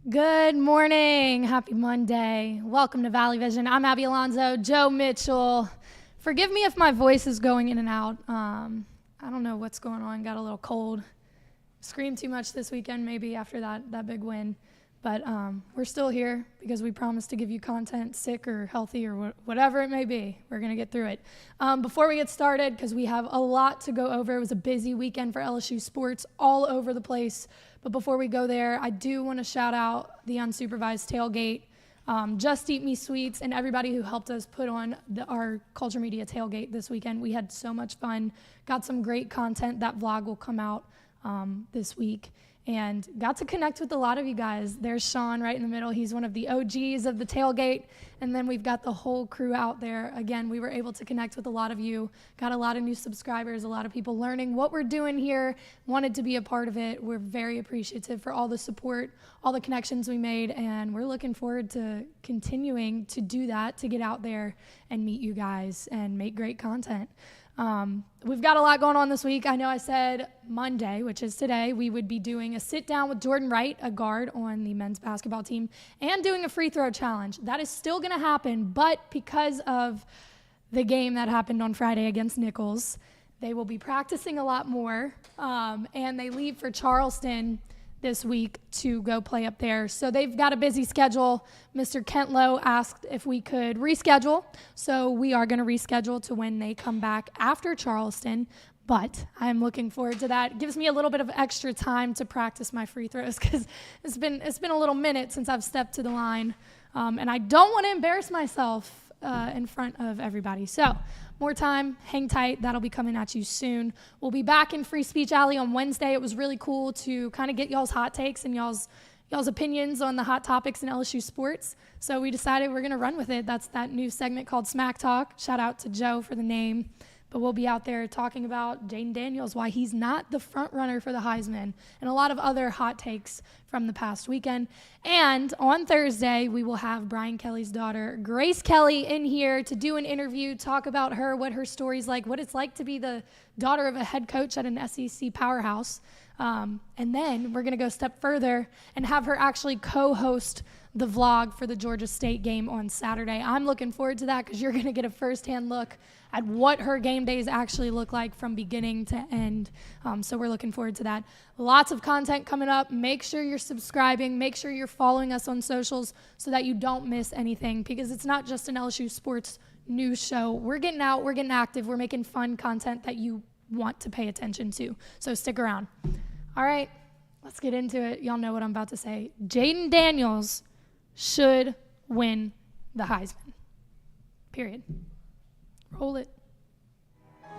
Good morning. Happy Monday. Welcome to Valley Vision. I'm Abby Alonso, Joe Mitchell. Forgive me if my voice is going in and out. I don't know what's going on. Got a little cold. Screamed too much this weekend maybe after that big win. But we're still here because we promised to give you content, sick or healthy or whatever it may be. We're going to get through it. Before we get started, because we have a lot to go over, it was a busy weekend for LSU sports all over the place. But before we go there, I do want to shout out the unsupervised tailgate, Just Eat Me Sweets, and everybody who helped us put on our Culture Media tailgate this weekend. We had so much fun, got some great content. That vlog will come out this week. And got to connect with a lot of you guys. There's Sean right in the middle. He's one of the OGs of the tailgate. And then we've got the whole crew out there. Again, we were able to connect with a lot of you, got a lot of new subscribers, a lot of people learning what we're doing here, wanted to be a part of it. We're very appreciative for all the support, all the connections we made, and we're looking forward to continuing to do that, to get out there and meet you guys and make great content. We've got a lot going on this week. I know I said Monday, which is today, we would be doing a sit down with Jordan Wright, a guard on the men's basketball team, and doing a free throw challenge. That is still going to happen, but because of the game that happened on Friday against Nichols, they will be practicing a lot more, and they leave for Charleston this week to go play up there. So they've got a busy schedule. Mr. Kent Lowe asked if we could reschedule. So we are going to reschedule to when they come back after Charleston. But I'm looking forward to that. It gives me a little bit of extra time to practice my free throws because it's been a little minute since I've stepped to the line. And I don't want to embarrass myself in front of everybody. So more time, hang tight. That'll be coming at you soon. We'll be back in Free Speech Alley on Wednesday. It was really cool to kind of get y'all's hot takes and y'all's opinions on the hot topics in LSU sports. So we decided we're going to run with it. That's that new segment called Smack Talk. Shout out to Joe for the name. But we'll be out there talking about Jayden Daniels, why he's not the front runner for the Heisman, and a lot of other hot takes from the past weekend. And on Thursday, we will have Brian Kelly's daughter, Grace Kelly, in here to do an interview, talk about her, what her story's like, what it's like to be the daughter of a head coach at an SEC powerhouse. And then we're going to go a step further and have her actually co-host the vlog for the Georgia State game on Saturday. I'm looking forward to that because you're going to get a firsthand look at what her game days actually look like from beginning to end. So we're looking forward to that. Lots of content coming up. Make sure you're subscribing. Make sure you're following us on socials so that you don't miss anything, because it's not just an LSU sports news show. We're getting out. We're getting active. We're making fun content that you want to pay attention to. So stick around. All right, let's get into it. Y'all know what I'm about to say. Jayden Daniels should win the Heisman. Period. Roll it.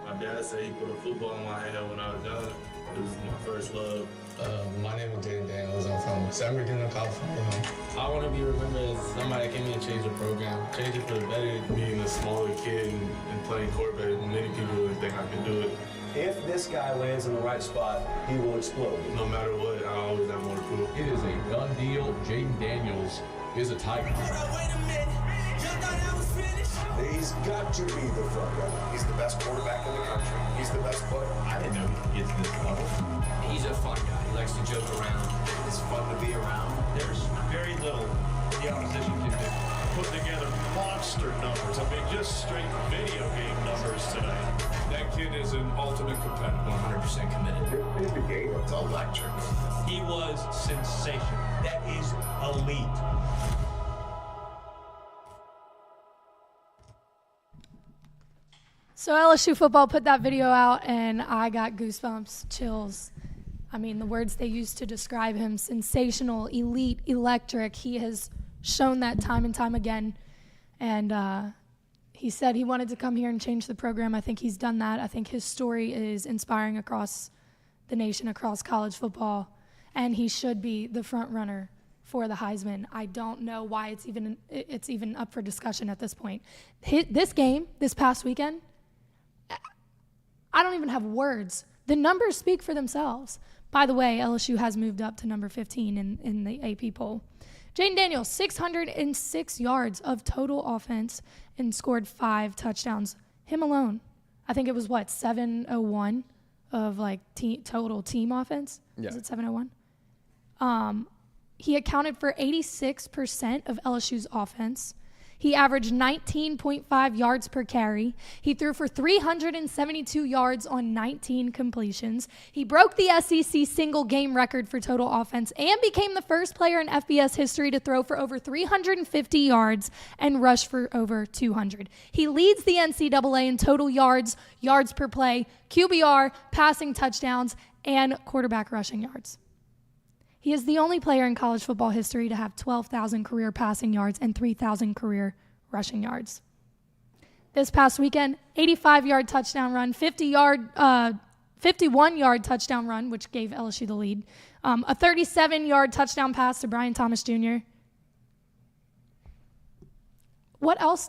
My dad said he put a football in my hand when I was young. It was my first love. My name is Jayden Daniels. I'm from San Bernardino, California. I want to be remembered as somebody that came in and changed the program. Change it for the better. Being a smaller kid and playing quarterback, many people would think I could do it. If this guy lands in the right spot, he will explode. No matter what, I always have more to prove. It is a done deal. Jayden Daniels is a Tiger. Wait a minute. Y'all thought I was finished? He's got to be the front runner. He's the best quarterback in the country. He's the best player. I didn't know he could get to this level. He's a fun guy. He likes to joke around. It's fun to be around. There's very little the opposition can do. Put together monster numbers. I mean, just straight video game numbers tonight. That kid is an ultimate competitor. 100% committed. It's the game. It's electric. He was sensational. That is elite. So LSU football put that video out, and I got goosebumps, chills. I mean, the words they used to describe him: sensational, elite, electric. He has shown that time and time again. And he said he wanted to come here and change the program. I think he's done that. I think his story is inspiring across the nation, across college football. And he should be the front runner for the Heisman. I don't know why it's even up for discussion at this point. This game, this past weekend, I don't even have words. The numbers speak for themselves. By the way, LSU has moved up to number 15 in the AP poll. Jayden Daniels, 606 yards of total offense and scored 5 touchdowns. Him alone. I think it was, 701 of, total team offense? Yeah. Is it 701? He accounted for 86% of LSU's offense. He averaged 19.5 yards per carry. He threw for 372 yards on 19 completions. He broke the SEC single game record for total offense and became the first player in FBS history to throw for over 350 yards and rush for over 200. He leads the NCAA in total yards, yards per play, QBR, passing touchdowns, and quarterback rushing yards. He is the only player in college football history to have 12,000 career passing yards and 3,000 career rushing yards. This past weekend, 85-yard touchdown run, 51-yard touchdown run, which gave LSU the lead, a 37-yard touchdown pass to Brian Thomas Jr. What else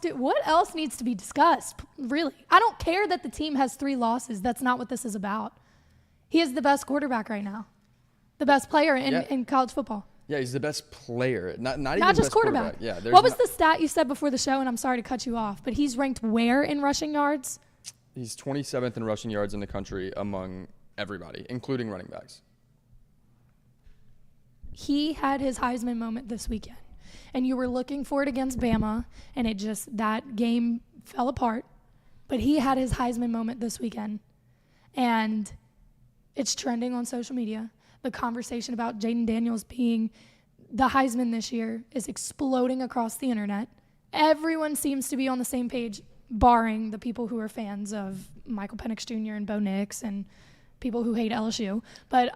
needs to be discussed, really? I don't care that the team has 3 losses. That's not what this is about. He is the best quarterback right now. The best player in college football. Yeah, he's the best player. Not even just best quarterback. Yeah. What was the stat you said before the show? And I'm sorry to cut you off, but he's ranked where in rushing yards? He's 27th in rushing yards in the country among everybody, including running backs. He had his Heisman moment this weekend, and you were looking for it against Bama, and that game fell apart. But he had his Heisman moment this weekend, and it's trending on social media. The conversation about Jayden Daniels being the Heisman this year is exploding across the internet. Everyone seems to be on the same page, barring the people who are fans of Michael Penix Jr. and Bo Nix and people who hate LSU. But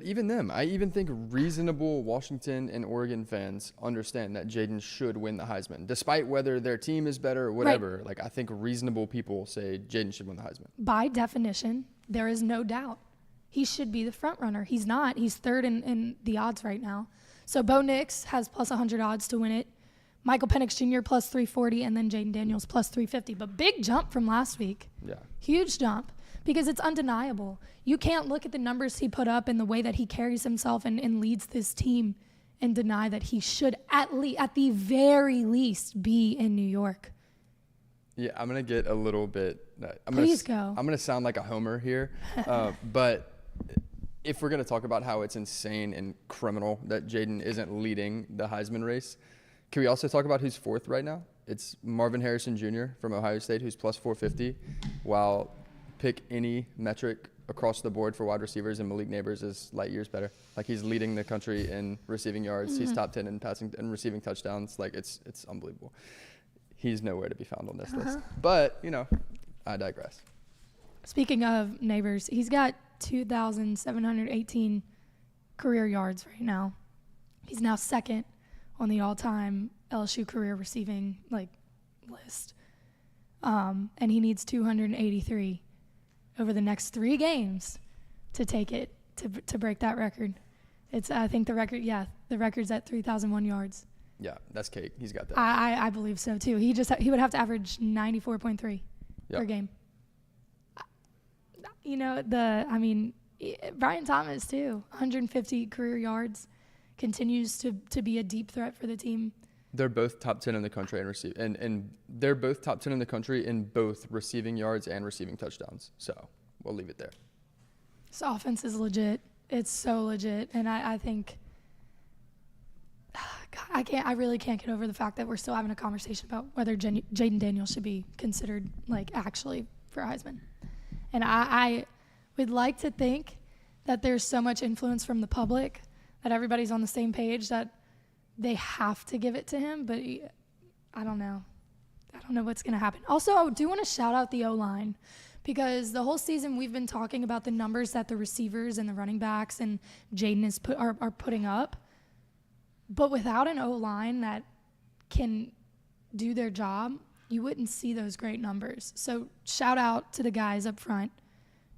even them, I even think reasonable Washington and Oregon fans understand that Jayden should win the Heisman, despite whether their team is better or whatever. Right. I think reasonable people say Jayden should win the Heisman. By definition, there is no doubt. He should be the front runner. He's not. He's third in the odds right now. So Bo Nix has plus 100 odds to win it. Michael Penix Jr. plus 340, and then Jayden Daniels plus 350. But big jump from last week. Yeah. Huge jump, because it's undeniable. You can't look at the numbers he put up and the way that he carries himself and leads this team and deny that he should at the very least be in New York. Yeah, I'm going to get a little bit Please go. I'm going to sound like a homer here, but if we're going to talk about how it's insane and criminal that Jayden isn't leading the Heisman race, can we also talk about who's 4th right now? It's Marvin Harrison Jr. from Ohio State, who's plus 450, while pick any metric across the board for wide receivers, and Malik Nabers is light years better. He's leading the country in receiving yards. Mm-hmm. He's top 10 in passing and receiving touchdowns. It's unbelievable. He's nowhere to be found on this list. But, I digress. Speaking of Nabers, he's got 2,718 career yards right now. He's now 2nd on the all-time LSU career receiving list. And he needs 283 over the next 3 games to take it to break that record. I think the record's at 3,001 yards. Yeah, that's cake. He's got that. I believe so too. He would have to average 94.3 per game. Brian Thomas too, 150 career yards, continues to be a deep threat for the team. They're both top 10 in the country and they're both top 10 in the country in both receiving yards and receiving touchdowns. So we'll leave it there. This offense is legit. It's so legit, and I think I really can't get over the fact that we're still having a conversation about whether Jayden Daniels should be considered actually for Heisman. And I would like to think that there's so much influence from the public that everybody's on the same page that they have to give it to him, but I don't know. I don't know what's going to happen. Also, I do want to shout out the O-line, because the whole season we've been talking about the numbers that the receivers and the running backs and Jayden are putting up. But without an O-line that can do their job, you wouldn't see those great numbers. So shout out to the guys up front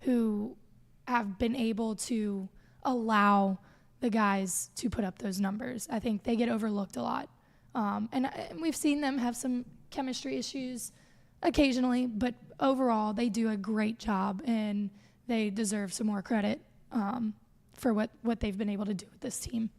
who have been able to allow the guys to put up those numbers. I think they get overlooked a lot. And we've seen them have some chemistry issues occasionally, but overall they do a great job, and they deserve some more credit for what they've been able to do with this team.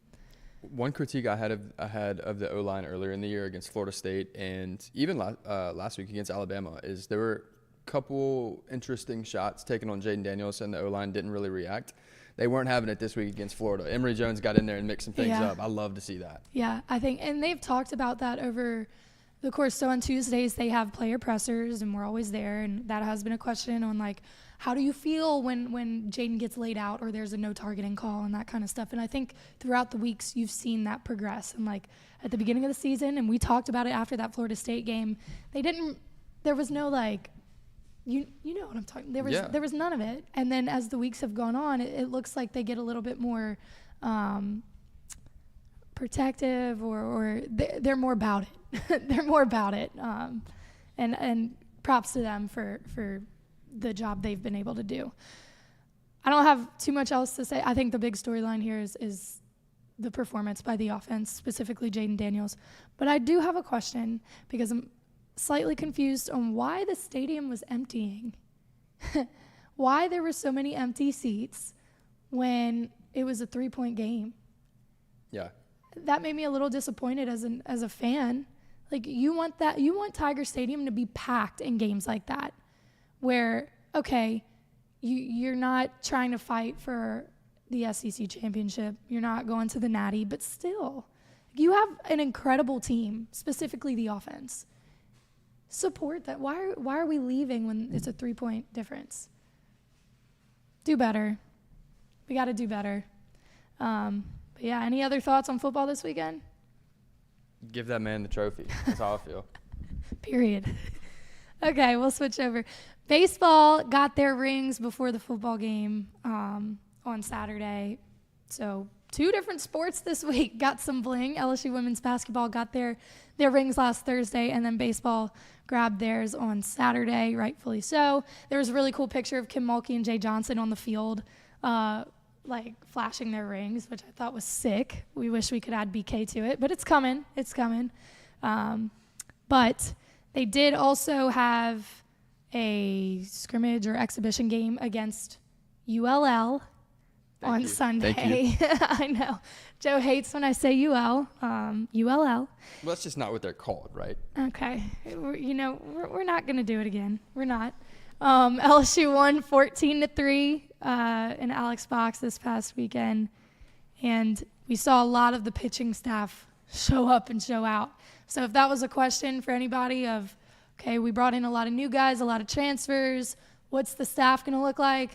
One critique I had of the O-line earlier in the year against Florida State and even last week against Alabama is there were a couple interesting shots taken on Jayden Daniels, and the O-line didn't really react. They weren't having it this week against Florida. Emory Jones got in there and mixed some things up. I love to see that. Yeah, I think, and they've talked about that over the course. So on Tuesdays they have player pressers, and we're always there, and that has been a question on like, how do you feel when Jayden gets laid out or there's a no targeting call and that kind of stuff. And I think throughout the weeks you've seen that progress. And like at the beginning of the season, and we talked about it after that Florida State game, there was no like, you know what I'm talking. There was none of it. And then as the weeks have gone on, it looks like they get a little bit more protective, or they're more about it. They're more about it. And props to them for the job they've been able to do. I don't have too much else to say. I think the big storyline here is the performance by the offense, specifically Jayden Daniels. But I do have a question, because I'm slightly confused on why the stadium was emptying. Why there were so many empty seats when it was a 3-point game. Yeah. That made me a little disappointed as a fan. Like, you want Tiger Stadium to be packed in games like that, where, okay, you're not trying to fight for the SEC championship. You're not going to the Natty, but still, you have an incredible team, specifically the offense. Support that. Why are we leaving when it's a 3-point difference? Do better. We got to do better. But yeah, any other thoughts on football this weekend? Give that man the trophy. That's how I feel. Period. Okay, we'll switch over. Baseball got their rings before the football game on Saturday. So 2 different sports this week got some bling. LSU women's basketball got their rings last Thursday, and then baseball grabbed theirs on Saturday, rightfully so. There was a really cool picture of Kim Mulkey and Jay Johnson on the field, like flashing their rings, which I thought was sick. We wish we could add BK to it, but it's coming. It's coming. But they did also have a scrimmage or exhibition game against ULL on Sunday. Thank you. I know. Joe hates when I say UL. ULL. Well, that's just not what they're called, right? Okay. We're not going to do it again. We're not. LSU won 14-3 in Alex Box this past weekend. And we saw a lot of the pitching staff show up and show out. So if that was a question for anybody of, okay, we brought in a lot of new guys, a lot of transfers, what's the staff going to look like?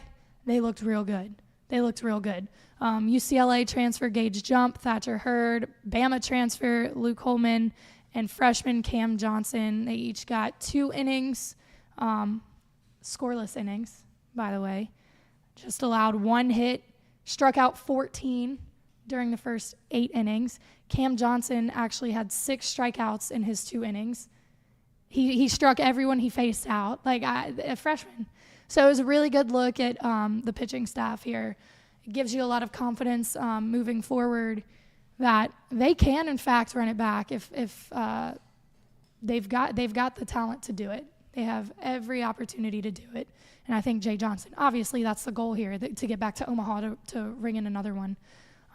They looked real good. UCLA transfer Gage Jump, Thatcher Hurd, Bama transfer Luke Holman, and freshman Cam Johnson. They each got 2 innings, scoreless innings, by the way. Just allowed 1 hit, struck out 14 during the first 8 innings. Cam Johnson actually had 6 strikeouts in his 2 innings. He struck everyone he faced out, like a freshman. So it was a really good look at the pitching staff here. It gives you a lot of confidence moving forward that they can, in fact, run it back if they've got the talent to do it. They have every opportunity to do it. And I think Jay Johnson, obviously that's the goal here, to get back to Omaha to ring in another one.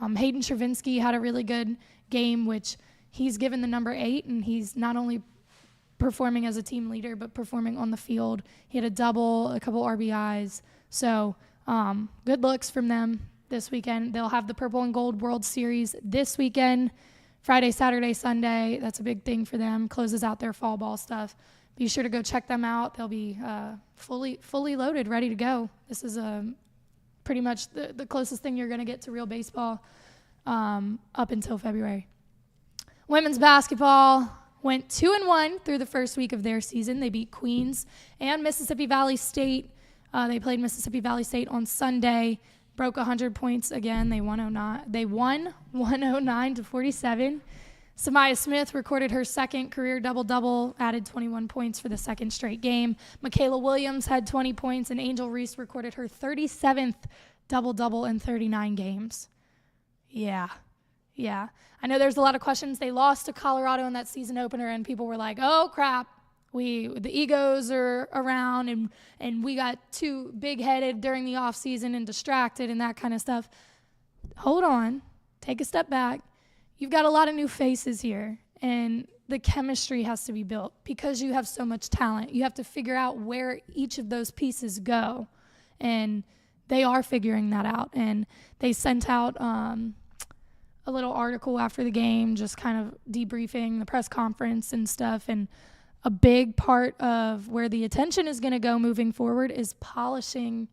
Hayden Travinsky had a really good game, which he's given the number 8, and he's not only performing as a team leader, but performing on the field. He had a double, a couple RBIs. So good looks from them this weekend. They'll have the Purple and Gold World Series this weekend, Friday, Saturday, Sunday. That's a big thing for them. Closes out their fall ball stuff. Be sure to go check them out. They'll be fully loaded, ready to go. This is pretty much the closest thing you're going to get to real baseball up until February. Women's basketball went 2-1 through the first week of their season. They beat Queens and Mississippi Valley State. They played Mississippi Valley State on Sunday, broke 100 points again. They won 109-47. Samaya Smith recorded her second career double-double, added 21 points for the second straight game. Michaela Williams had 20 points, and Angel Reese recorded her 37th double-double in 39 games. Yeah. I know there's a lot of questions. They lost to Colorado in that season opener, and people were like, oh, crap, the egos are around and we got too big-headed during the off season and distracted and that kind of stuff. Hold on. Take a step back. You've got a lot of new faces here, and the chemistry has to be built because you have so much talent. You have to figure out where each of those pieces go, and they are figuring that out. And they sent out a little article after the game, just kind of debriefing the press conference and stuff. And a big part of where the attention is going to go moving forward is polishing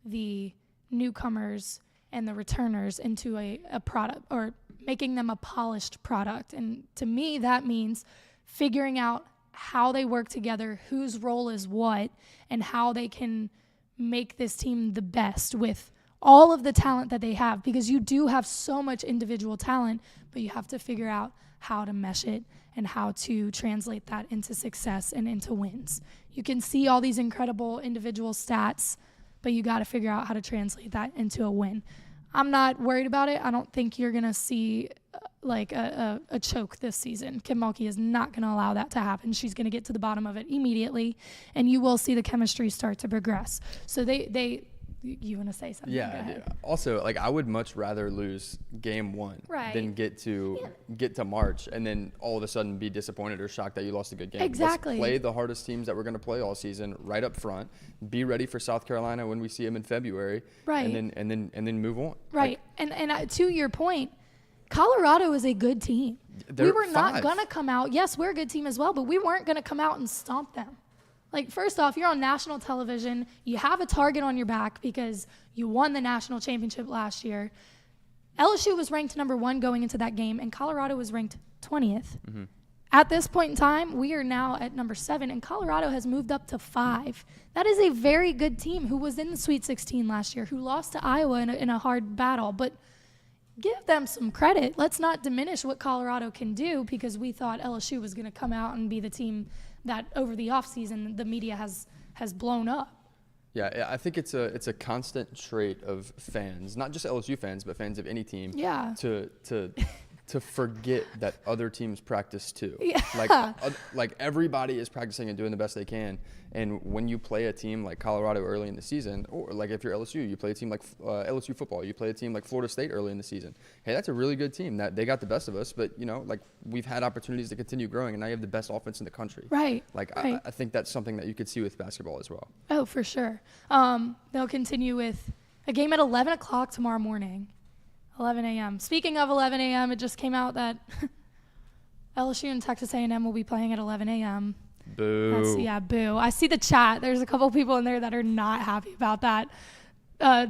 the newcomers and the returners into a product, or making them a polished product. And to me, that means figuring out how they work together, whose role is what, and how they can make this team the best with all of the talent that they have, because you do have so much individual talent, but you have to figure out how to mesh it and how to translate that into success and into wins. You can see all these incredible individual stats, but you got to figure out how to translate that into a win. I'm not worried about it. I don't think you're going to see like a choke this season. Kim Mulkey is not going to allow that to happen. She's going to get to the bottom of it immediately, and you will see the chemistry start to progress. So you want to say something? Yeah. Also, like, I would much rather lose game one than get to March and then all of a sudden be disappointed or shocked that you lost a good game. Exactly. Let's play the hardest teams that we're going to play all season right up front. Be ready for South Carolina when we see them in February. Right. And then move on. Right. Like, and to your point, Colorado is a good team. We were not going to come out. Yes, we're a good team as well, but we weren't going to come out and stomp them. Like, first off, you're on national television. You have a target on your back because you won the national championship last year. LSU was ranked number 1 going into that game, and Colorado was ranked 20th. Mm-hmm. At this point in time, we are now at number 7, and Colorado has moved up to 5. That is a very good team who was in the Sweet 16 last year, who lost to Iowa in a hard battle. But give them some credit. Let's not diminish what Colorado can do because we thought LSU was going to come out and be the team that over the offseason the media has blown up. Yeah, I think it's a constant trait of fans, not just LSU fans, but fans of any team. Yeah. To forget that other teams practice too. Yeah. Like everybody is practicing and doing the best they can. And when you play a team like Colorado early in the season, or like if you're LSU, you play a team like LSU football, you play a team like Florida State early in the season. Hey, that's a really good team. That they got the best of us, but like we've had opportunities to continue growing, and now you have the best offense in the country. Right. Like right. I think that's something that you could see with basketball as well. Oh, for sure. They'll continue with a game at 11 o'clock tomorrow morning. 11 a.m. Speaking of 11 a.m., it just came out that LSU and Texas A&M will be playing at 11 a.m. Boo. Boo. I see the chat. There's a couple people in there that are not happy about that.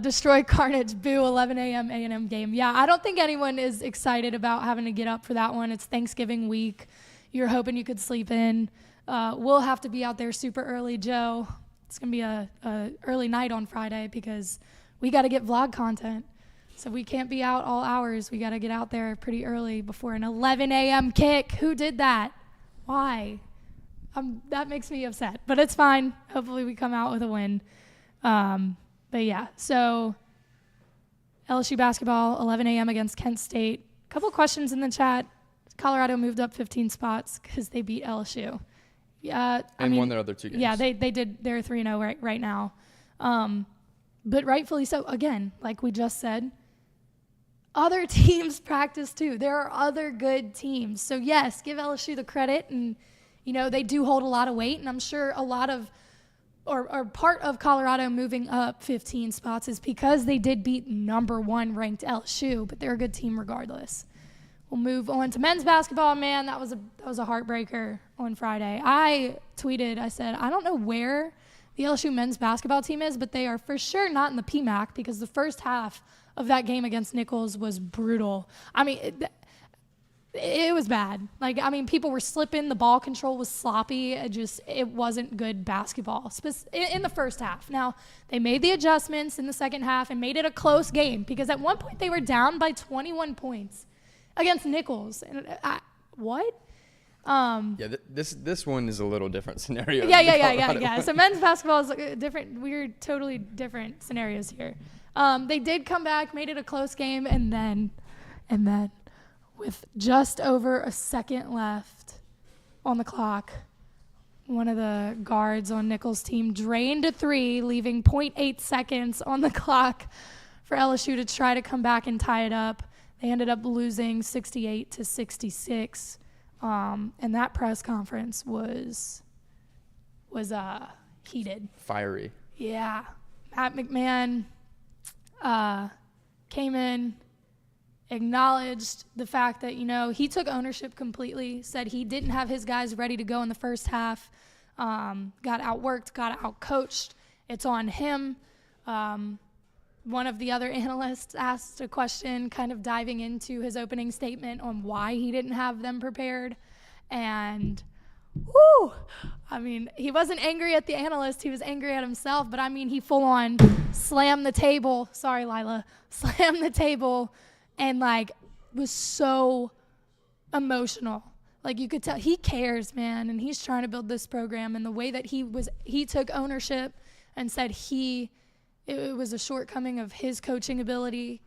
Destroy Carnage, boo, 11 a.m. A&M game. Yeah, I don't think anyone is excited about having to get up for that one. It's Thanksgiving week. You're hoping you could sleep in. We'll have to be out there super early, Joe. It's going to be a early night on Friday because we got to get vlog content. So we can't be out all hours. We got to get out there pretty early before an 11 a.m. kick. Who did that? Why? That makes me upset, but it's fine. Hopefully we come out with a win. But yeah, so LSU basketball, 11 a.m. against Kent State. A couple questions in the chat. Colorado moved up 15 spots because they beat LSU. Yeah, and won their other 2 games. Yeah, they did. They're 3-0 right now. But rightfully so. Again, like we just said, other teams practice too. There are other good teams. So yes, give LSU the credit, and they do hold a lot of weight, and I'm sure a lot of or part of Colorado moving up 15 spots is because they did beat number 1 ranked LSU, but they're a good team regardless. We'll move on to men's basketball. Man, that was a heartbreaker on Friday. I tweeted, I said, I don't know where the LSU men's basketball team is, but they are for sure not in the PMAC because the first half of that game against Nichols was brutal. I mean, it was bad. People were slipping. The ball control was sloppy. It wasn't good basketball in the first half. Now, they made the adjustments in the second half and made it a close game because at one point they were down by 21 points against Nichols. And what? This one is a little different scenario. Yeah. So men's basketball is different. We're totally different scenarios here. They did come back, made it a close game, and then with just over a second left on the clock, one of the guards on Nichols' team drained a three, leaving 0.8 seconds on the clock for LSU to try to come back and tie it up. They ended up losing 68-66. And that press conference was heated. Fiery. Yeah. Matt McMahon came in, acknowledged the fact that, he took ownership completely, said he didn't have his guys ready to go in the first half, got outworked, got outcoached. It's on him. One of the other analysts asked a question kind of diving into his opening statement on why he didn't have them prepared. And, he wasn't angry at the analyst. He was angry at himself. But, he full on slammed the table. Sorry, Lila. Slammed the table and, was so emotional. You could tell he cares, man, and he's trying to build this program. And the way that he took ownership and said it was a shortcoming of his coaching ability.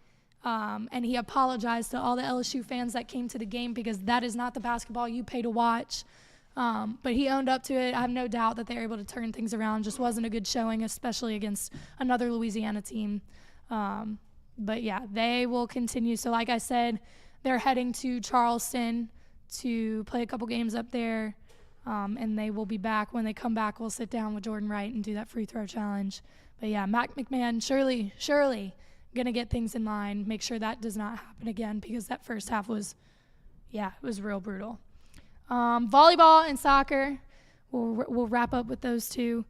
And he apologized to all the LSU fans that came to the game because that is not the basketball you pay to watch. But he owned up to it. I have no doubt that they were able to turn things around. Just wasn't a good showing, especially against another Louisiana team. But, yeah, they will continue. So, like I said, they're heading to Charleston to play a couple games up there. And they will be back. When they come back, we'll sit down with Jordan Wright and do that free throw challenge. But, yeah, Mac McMahon surely going to get things in line, make sure that does not happen again because that first half was real brutal. Volleyball and soccer, we'll wrap up with those two.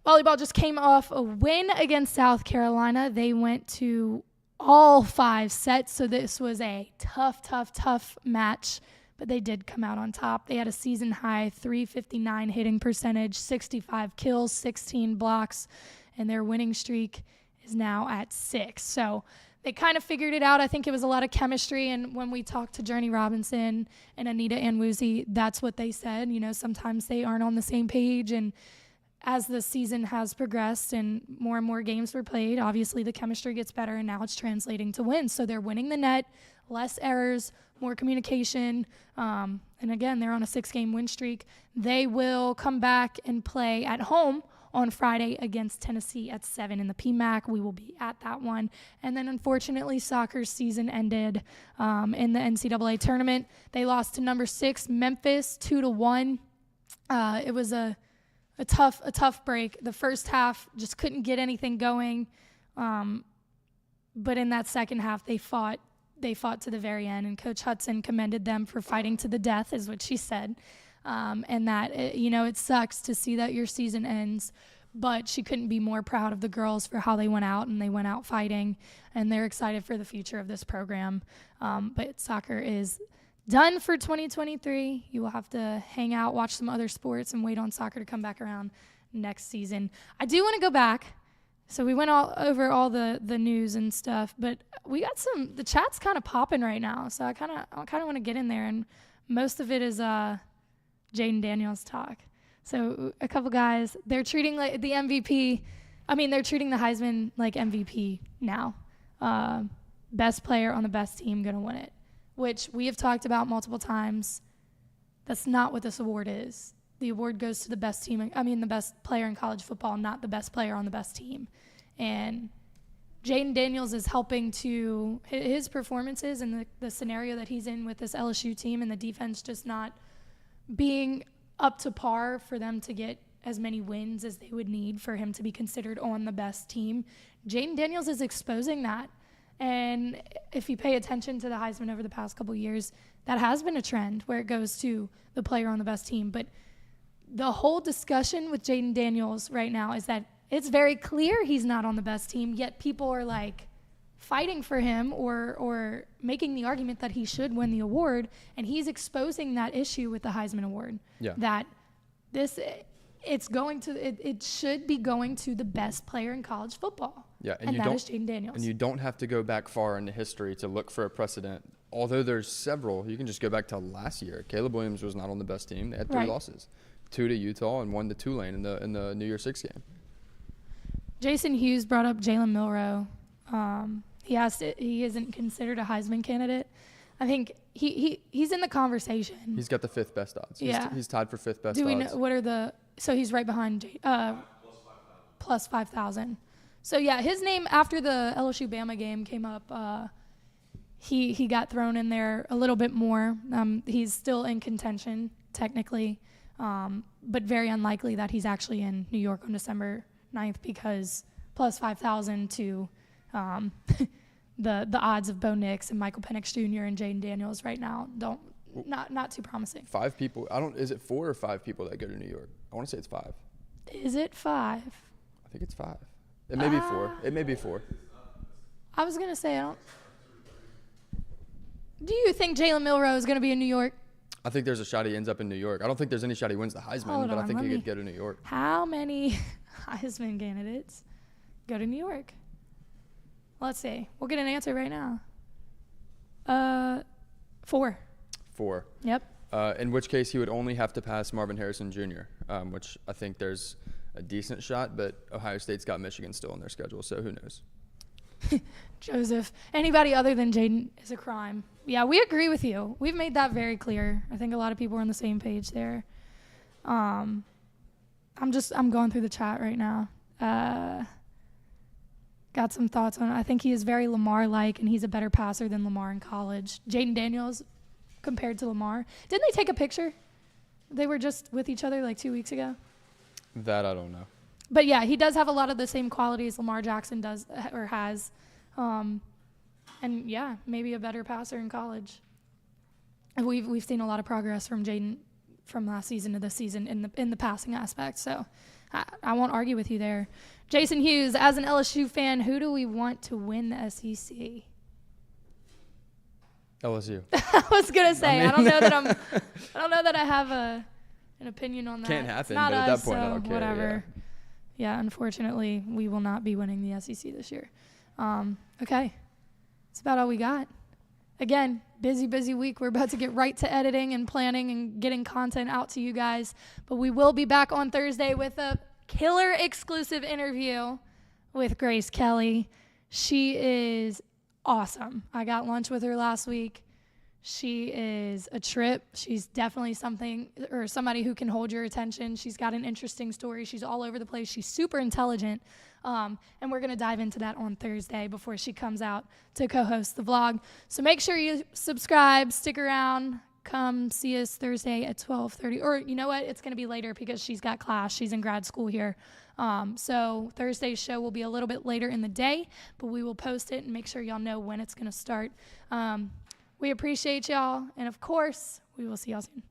Volleyball just came off a win against South Carolina. They went to all 5 sets, so this was a tough match, but they did come out on top. They had a season-high 359 hitting percentage, 65 kills, 16 blocks, and their winning streak is now at 6. So they kind of figured it out. I think it was a lot of chemistry, and when we talked to Journey Robinson and Anita Anwuzie, that's what they said. Sometimes they aren't on the same page, and as the season has progressed and more games were played, obviously the chemistry gets better, and now it's translating to wins. So they're winning the net, less errors, more communication, and again, they're on a 6-game win streak. They will come back and play at home on Friday against Tennessee at 7 in the PMAC. We will be at that one. And then, unfortunately, soccer season ended in the NCAA tournament. They lost to number 6 Memphis 2-1. It was a tough break. The first half just couldn't get anything going. But in that second half, they fought to the very end. And Coach Hudson commended them for fighting to the death, is what she said. And that, it sucks to see that your season ends, but she couldn't be more proud of the girls for how they went out, and they went out fighting, and they're excited for the future of this program. But soccer is done for 2023. You will have to hang out, watch some other sports, and wait on soccer to come back around next season. I do want to go back. So we went over all the news and stuff, but we got the chat's kind of popping right now. So I kind of want to get in there, and most of it is Jayden Daniels talk. So a couple guys, they're treating the MVP. They're treating the Heisman like MVP now. Best player on the best team going to win it, which we have talked about multiple times. That's not what this award is. The award goes to the best team. The best player in college football, not the best player on the best team. And Jayden Daniels is helping to his performances and the scenario that he's in with this LSU team, and the defense just not being up to par for them to get as many wins as they would need for him to be considered on the best team. Jayden Daniels is exposing that. And if you pay attention to the Heisman over the past couple of years, that has been a trend where it goes to the player on the best team. But the whole discussion with Jayden Daniels right now is that it's very clear he's not on the best team, yet people are fighting for him or making the argument that he should win the award, and he's exposing that issue with the Heisman Award. Yeah. That it should be going to the best player in college football. Yeah, and that is Jayden Daniels. And you don't have to go back far into history to look for a precedent. Although there's several, you can just go back to last year. Caleb Williams was not on the best team. They had 3 losses, 2 to Utah and 1 to Tulane in the New Year's Six game. Jason Hughes brought up Jalen Milroe. He isn't considered a Heisman candidate. I think he's in the conversation. He's got the 5th best odds. Yeah. He's tied for 5th best Do we odds. know what are the? So he's right behind plus 5,000. So yeah, his name after the LSU Bama game came up. He got thrown in there a little bit more. He's still in contention technically, but very unlikely that he's actually in New York on December 9th because plus 5,000 to the odds of Bo Nix and Michael Penix Jr. and Jayden Daniels right now not too promising. 5 people. Is it 4 or 5 people that go to New York? I want to say it's 5. Is it 5? I think it's 5. It may be 4. It may be 4. I was gonna say I don't. Do you think Jalen Milroe is gonna be in New York? I think there's a shot he ends up in New York. I don't think there's any shot he wins the Heisman, but I think he could go to New York. How many Heisman candidates go to New York? Let's see. We'll get an answer right now. 4. 4. Yep. In which case he would only have to pass Marvin Harrison Jr., which I think there's a decent shot, but Ohio State's got Michigan still on their schedule, so who knows? Joseph, anybody other than Jayden is a crime. Yeah, we agree with you. We've made that very clear. I think a lot of people are on the same page there. I'm going through the chat right now. Got some thoughts on it. I think he is very Lamar-like, and he's a better passer than Lamar in college. Jayden Daniels compared to Lamar. Didn't they take a picture? They were just with each other like 2 weeks ago. That I don't know. But yeah, he does have a lot of the same qualities Lamar Jackson does or has. And yeah, maybe a better passer in college. And we've seen a lot of progress from Jayden from last season to this season in the passing aspect. So I won't argue with you there. Jason Hughes, as an LSU fan, who do we want to win the SEC? LSU. I was gonna say I don't know that I have an opinion on that. Can't happen, It's not but at us, that point, I so don't care. whatever. Yeah, unfortunately, we will not be winning the SEC this year. Okay, that's about all we got. Again, busy week. We're about to get right to editing and planning and getting content out to you guys. But we will be back on Thursday with a killer exclusive interview with Grace Kelly. She is awesome. I got lunch with her last week. She is a trip. She's definitely somebody who can hold your attention. She's got an interesting story. She's all over the place. She's super intelligent. And we're going to dive into that on Thursday before she comes out to co-host the vlog. So make sure you subscribe, stick around, come see us Thursday at 12:30. Or you know what? It's going to be later because she's got class. She's in grad school here. So Thursday's show will be a little bit later in the day, but we will post it and make sure y'all know when it's going to start. We appreciate y'all. And of course, we will see y'all soon.